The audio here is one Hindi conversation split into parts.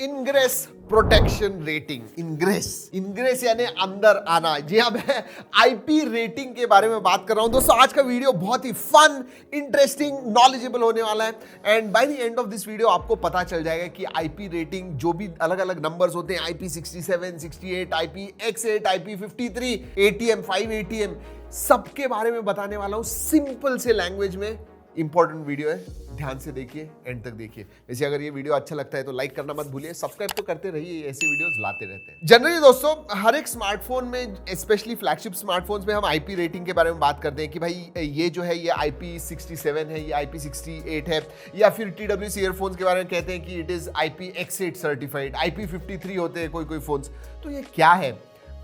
Ingress protection rating. इनग्रेस यानी अंदर आना। जी हाँ, मैं आईपी रेटिंग के बारे में बात कर रहा हूं दोस्तों। आज का वीडियो बहुत ही फन, इंटरेस्टिंग, नॉलेजेबल होने वाला है and by the end of this video आपको पता चल जाएगा कि आईपी रेटिंग जो भी अलग अलग नंबर्स होते हैं, IP 67, 68, IP X8, IP 53, ATM, 5 ATM, सबके बारे में बताने वाला हूं सिंपल से लैंग्वेज में। इंपॉर्टेंट वीडियो है, ध्यान से देखिए, एंड तक देखिए। वैसे अगर ये वीडियो अच्छा लगता है तो लाइक करना मत भूलिए, सब्सक्राइब तो करते रहिए, ऐसे वीडियोस लाते रहते हैं। जनरली दोस्तों हर एक स्मार्टफोन में, स्पेशली फ्लैगशिप स्मार्टफोन्स में, हम आईपी रेटिंग के बारे में बात करते हैं कि भाई ये जो है ये आईपी 67 है, ये आईपी 68 है, या फिर TWS ईयरफोन्स के बारे में कहते हैं कि it is IP X8 certified, IP 53 होते हैं कोई फोन्स। तो ये क्या है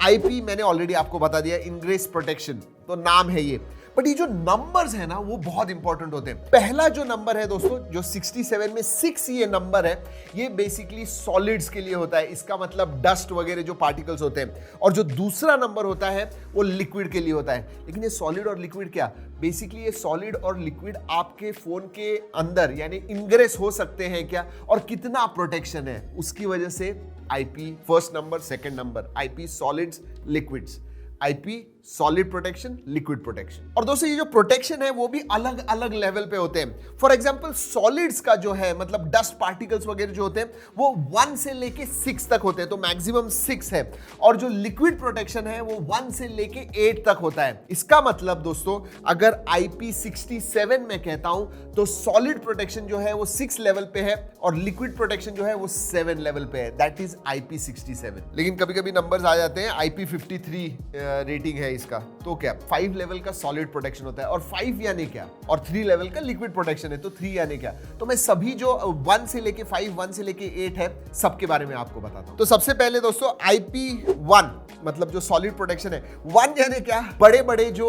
आईपी? मैंने ऑलरेडी आपको बता दिया, इनग्रेस प्रोटेक्शन तो नाम है ये। बट ये जो नंबर्स है ना वो बहुत इंपॉर्टेंट होते हैं। पहला जो नंबर है दोस्तों, जो 67 में 6 ये नंबर है, ये बेसिकली सॉलिड्स के लिए होता है। इसका मतलब डस्ट वगैरह जो पार्टिकल्स होते हैं। और जो दूसरा नंबर होता है वो लिक्विड के लिए होता है। लेकिन ये सॉलिड और लिक्विड क्या? बेसिकली ये सॉलिड और लिक्विड आपके फोन के अंदर यानी इनग्रेस हो सकते हैं क्या, और कितना प्रोटेक्शन है, उसकी वजह से IP first number, second number, IP solids, liquids, IP solid protection, liquid protection. और दोस्तों ये जो प्रोटेक्शन है वो भी अलग अलग लेवल पे होते हैं। फॉर एग्जांपल सॉलिड्स का जो है, मतलब डस्ट पार्टिकल्स वगैरह जो होते हैं, वो 1 से लेके 6 तक होते हैं, तो मैक्सिमम 6 है। और जो लिक्विड प्रोटेक्शन है वो 1 से लेके 8 तक होता है। इसका मतलब दोस्तों अगर आईपी 67 में कहता हूं तो सॉलिड प्रोटेक्शन जो है वो 6 लेवल पे है और लिक्विड प्रोटेक्शन जो है वो 7 लेवल पे है। That is IP 67। लेकिन कभी कभी नंबर्स आ जाते हैं, आईपी 53 रेटिंग है इसका, तो क्या 5 लेवल का सॉलिड प्रोटेक्शन होता है, और 5 यानी क्या, और 3 लेवल का लिक्विड प्रोटेक्शन है, तो 3 यानी क्या। तो मैं सभी जो 1 से लेके 5, 1 से लेके 8 है, सबके बारे में आपको बताता हूं। तो सबसे पहले दोस्तों IP1 मतलब जो सॉलिड प्रोटेक्शन है, 1 यानी क्या, बड़े बड़े जो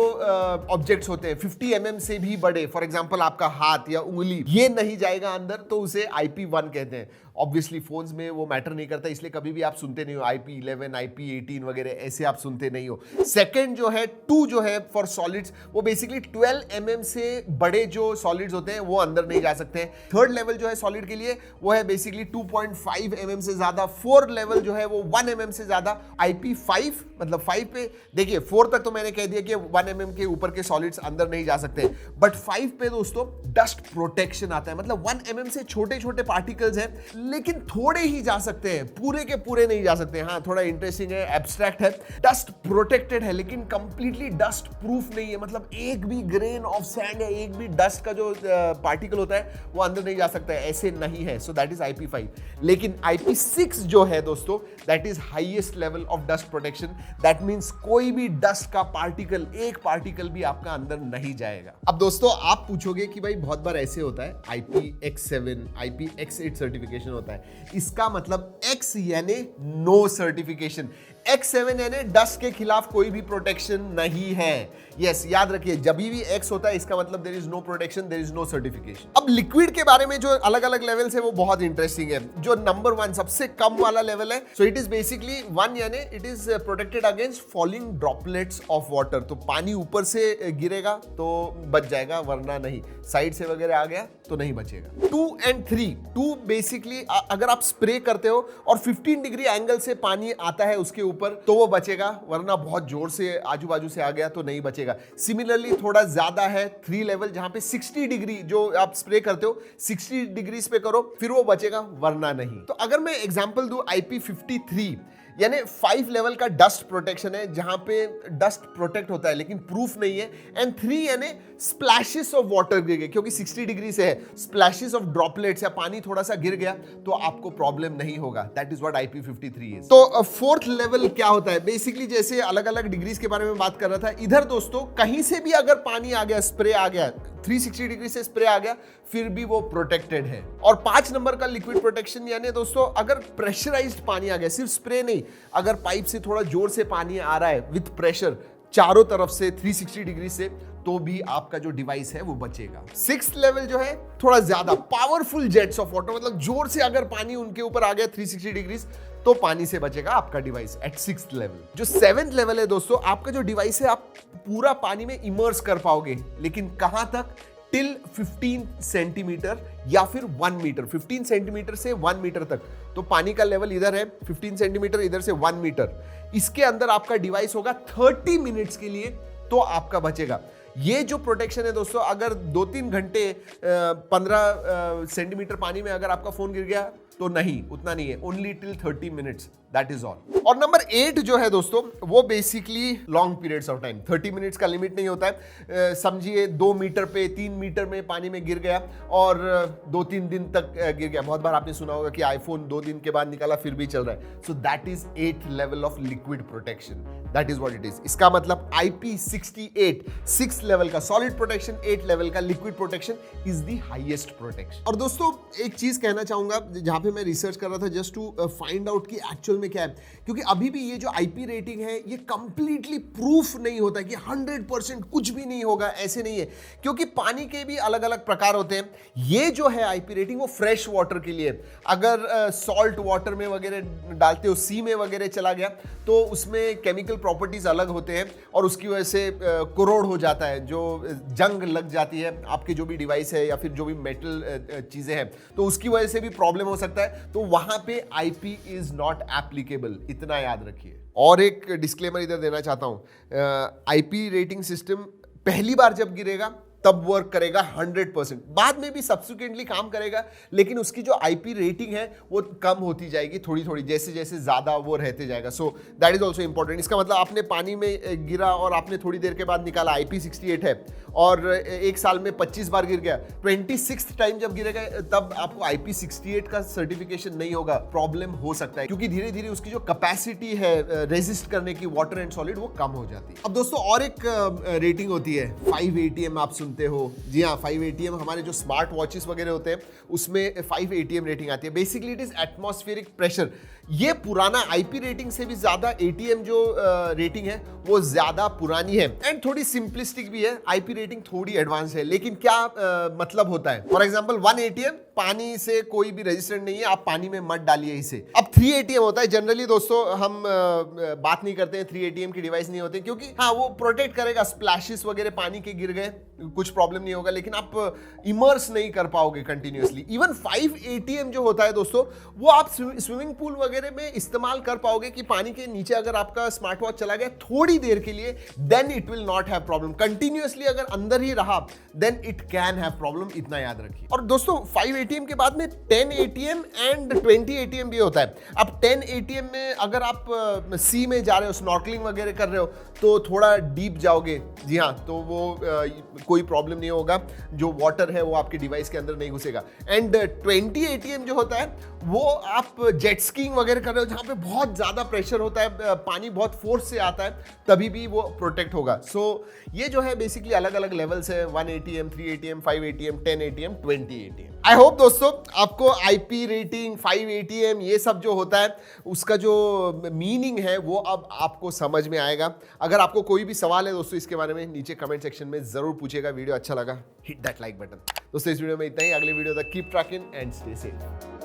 ऑब्जेक्ट्स होते हैं 50 mm से भी बड़े, फॉर एग्जांपल आपका हाथ या उंगली, ये नहीं जाएगा अंदर, तो उसे IP1 कहते हैं। ऑब्वियसली फोन्स में वो मैटर नहीं करता, इसलिए कभी भी आप सुनते नहीं हो IP11, IP18 वगैरह, ऐसे आप सुनते नहीं हो। सेकंड जो है 2 जो है फॉर सॉलिड्स, वो बेसिकली 12 mm से बड़े जो सॉलिड्स होते हैं वो अंदर नहीं जा सकते हैं। थर्ड लेवल जो है सॉलिड के लिए वो है बेसिकली 2.5 mm से ज्यादा। 4 लेवल जो है वो 1 mm से ज्यादा। IP5 मतलब 5 पे देखिए, 4 तक तो मैंने कह दिया कि 1 mm के ऊपर के सॉलिड्स अंदर नहीं जा सकते, बट 5 पे दोस्तों डस्ट प्रोटेक्शन आता है। मतलब 1 mm से छोटे छोटे पार्टिकल्स हैं, लेकिन थोड़े ही जा सकते हैं, पूरे के पूरे नहीं जा सकते। हाँ, थोड़ा इंटरेस्टिंग है, एब्स्ट्रैक्ट है। डस्ट प्रोटेक्टेड है लेकिन कंप्लीटली डस्ट प्रूफ नहीं है। मतलब एक भी ग्रेन ऑफ सैंड या एक भी डस्ट का जो पार्टिकल होता है वो अंदर नहीं जा सकता है, ऐसे नहीं है। So that is IP5। लेकिन IP6 जो है दोस्तों, that is highest level of dust protection. That means कोई भी डस्ट का पार्टिकल, एक पार्टिकल भी आपका अंदर नहीं जाएगा। अब दोस्तों आप पूछोगे कि भाई बहुत बार ऐसे होता है, IP X7, IP X8 certification होता है, इसका मतलब X यानी नो सर्टिफिकेशन, X7 यानी डस्ट के खिलाफ कोई भी प्रोटेक्शन नहीं है। यस, याद रखिए, जब भी X होता है इसका मतलब there is no protection, there is no certification. अब लिक्विड के बारे में जो अलग अलग लेवल्स है वो बहुत इंटरेस्टिंग है। जो नंबर 1 सबसे कम वाला लेवल है, सो इट इज बेसिकली 1 यानी it is protected against falling droplets of water. तो पानी ऊपर से गिरेगा तो बच जाएगा, वरना नहीं। साइड से वगैरह आ गया तो नहीं बचेगा। 2 and 3, 2 बेसिकली अगर आप स्प्रे करते हो और 15 डिग्री एंगल से पानी आता है उसके ऊपर तो वो बचेगा, वरना बहुत जोर से आजू बाजू से आ गया तो नहीं बचेगा। सिमिलरली थोड़ा ज्यादा है 3 लेवल, जहां पे 60 डिग्री जो आप स्प्रे करते हो 60 डिग्री पे करो, फिर वो बचेगा, वरना नहीं। तो अगर मैं एग्जांपल दूं, IP 53 यानी 5 लेवल का डस्ट प्रोटेक्शन है, जहां पे डस्ट प्रोटेक्ट होता है लेकिन प्रूफ नहीं है। एंड 3 यानी स्प्लैशेस ऑफ वाटर गिर गए, क्योंकि 60 डिग्री से है, स्प्लैशेस ऑफ ड्रॉपलेट्स या पानी थोड़ा सा गिर गया तो आपको प्रॉब्लम नहीं होगा। That is what IP 53 is. तो 4th लेवल क्या होता है? बेसिकली जैसे अलग अलग डिग्रीज के बारे में बात कर रहा था, इधर दोस्तों कहीं से भी अगर पानी आ गया, स्प्रे आ गया, 360 डिग्री से स्प्रे आ गया, फिर भी वो प्रोटेक्टेड है। और 5 नंबर का लिक्विड प्रोटेक्शन यानी दोस्तों अगर प्रेशराइज्ड पानी आ गया, सिर्फ स्प्रे नहीं, अगर पाइप से थोड़ा जोर से पानी आ रहा है विथ प्रेशर चारों तरफ से 360 डिग्री से, तो भी आपका जो डिवाइस है वो बचेगा। 6th लेवल जो है थोड़ा ज्यादा पावरफुल जेट्स ऑफ वाटर, मतलब जोर से अगर पानी उनके ऊपर आ गया 360 डिग्री, तो पानी से बचेगा आपका डिवाइस एट 6th लेवल। जो 7th लेवल है दोस्तों, आपका जो डिवाइस है आप पूरा पानी में इमर्स कर पाओगे, लेकिन कहां तक? टिल 15 सेंटीमीटर या फिर 1 मीटर, 15 सेंटीमीटर से 1 मीटर तक। तो पानी का लेवल इधर है 15 सेंटीमीटर, इधर से 1 मीटर। इसके अंदर आपका डिवाइस होगा 30 मिनट्स के लिए, तो आपका बचेगा। ये जो प्रोटेक्शन है दोस्तों, अगर 2-3 घंटे 15 सेंटीमीटर पानी में अगर आपका फोन गिर गया तो नहीं, उतना नहीं है, only till 30 minutes, that is all. और नंबर 8 जो है दोस्तों, वो basically long periods of time, 30 minutes का लिमिट नहीं होता है। समझिए 2 मीटर पे 3 मीटर में पानी में गिर गया और 2-3 दिन तक गिर गया। बहुत बार आपने सुना होगा कि आईफोन 2 दिन के बाद निकाला फिर भी चल रहा है। So that is 8th level of liquid protection, that is what it is. इसका मतलब IP68 6th लेवल का सॉलिड प्रोटेक्शन, 8th लेवल का liquid protection is the highest protection. और दोस्तों एक चीज कहना चाहूंगा, जहां पे मैं रिसर्च कर रहा था जस्ट टू फाइंड आउट कि एक्चुअल में क्या है, क्योंकि अभी भी ये जो IP रेटिंग है ये कंप्लीटली प्रूफ नहीं होता कि 100% कुछ भी नहीं होगा, ऐसे नहीं है, क्योंकि पानी के भी अलग अलग प्रकार होते हैं। ये जो है IP रेटिंग वो फ्रेश वाटर के लिए, अगर सॉल्ट वाटर में वगैरह डालते हो, सी में वगैरह चला गया तो उसमें केमिकल प्रॉपर्टीज अलग होते हैं और उसकी वजह से कोरोड हो जाता है, जो जंग लग जाती है आपके जो भी डिवाइस है या फिर जो भी मेटल चीजें हैं, तो उसकी वजह से भी प्रॉब्लम हो सकता है। तो वहां पे IP इज नॉट एप्लीकेबल, इतना याद रखिए। और एक डिस्क्लेमर इधर देना चाहता हूं, IP रेटिंग सिस्टम पहली बार जब गिरेगा तब वर्क करेगा 100%, बाद में भी सब्सिक्वेंटली काम करेगा, लेकिन उसकी जो IP रेटिंग है वो कम होती जाएगी थोड़ी थोड़ी, जैसे जैसे ज्यादा वो रहते जाएगा। So that is also important. इसका मतलब आपने पानी में गिरा और आपने थोड़ी देर के बाद निकाला, IP68 है और एक साल में 25 बार गिर गया, 26th टाइम जब गिरेगा तब आपको IP68 का सर्टिफिकेशन नहीं होगा, प्रॉब्लम हो सकता है, क्योंकि धीरे धीरे उसकी जो कैपेसिटी है रेजिस्ट करने की वाटर एंड सॉलिड वो कम हो जाती है। अब दोस्तों और एक रेटिंग होती है 5 ATM, आप सुनते हो, जी हाँ 5 ATM, हमारे जो स्मार्ट वॉचेस वगैरह होते हैं उसमें 5 ATM रेटिंग आती है। Basically it is atmospheric pressure. ये पुराना IP रेटिंग से भी ज्यादा ATM जो रेटिंग है वो ज्यादा पुरानी है एंड थोड़ी सिंपलिस्टिक भी है। IP रेटिंग थोड़ी एडवांस है, लेकिन क्या मतलब होता है, फॉर एग्जांपल 1 ATM पानी से कोई भी रेजिस्टेंट नहीं है, आप पानी में मत डालिए इसे। अब 3 ATM होता है, जनरली दोस्तों हम बात नहीं करते हैं 3 ATM की डिवाइस नहीं होते, क्योंकि हाँ वो प्रोटेक्ट करेगा, स्प्लैशेस वगैरह पानी के गिर गए कुछ प्रॉब्लम नहीं होगा, लेकिन आप इमर्स नहीं कर पाओगे कंटिन्यूअसली। इवन 5 ATM जो होता है दोस्तों, वो आप स्विमिंग पूल वगैरह में इस्तेमाल कर पाओगे कि पानी के नीचे अगर आपका स्मार्ट वॉच चला गया थोड़ी देर के लिए, then it will not have problem. Continuously अगर अंदर ही रहा then it can have problem, इतना याद रखिए। और दोस्तों 5 ATM के बाद में 10 ATM एंड 20 ATM भी होता है। अब 10 ATM में अगर आप सी में जा रहे हो, स्नॉर्कलिंग वगैरह कर रहे हो, तो थोड़ा डीप जाओगे, जी हाँ, तो वो कोई प्रॉब्लम नहीं होगा, जो वाटर है वो आपके डिवाइस के अंदर नहीं घुसेगा। एंड 20 ATM जो होता है वो आप जेट स्कीइंग वगैरह कर रहे हो, जहां पे बहुत ज्यादा प्रेशर होता है, पानी बहुत फोर्स से आता है, तभी भी वो प्रोटेक्ट होगा। सो ये जो है बेसिकली अलग अलग लेवल्स है, 1 ATM, 3 ATM, 5 ATM, 10 ATM, 20 ATM। I hope दोस्तों आपको IP रेटिंग, 5 ATM, ये सब जो होता है उसका जो मीनिंग है वो अब आपको समझ में आएगा। अगर आपको कोई भी सवाल है दोस्तों इसके बारे में, नीचे कमेंट सेक्शन में जरूर पूछेगा। वीडियो अच्छा लगा हिट दैट लाइक बटन। दोस्तों इस वीडियो में इतना ही, अगले वीडियो तक keep trekking and stay safe.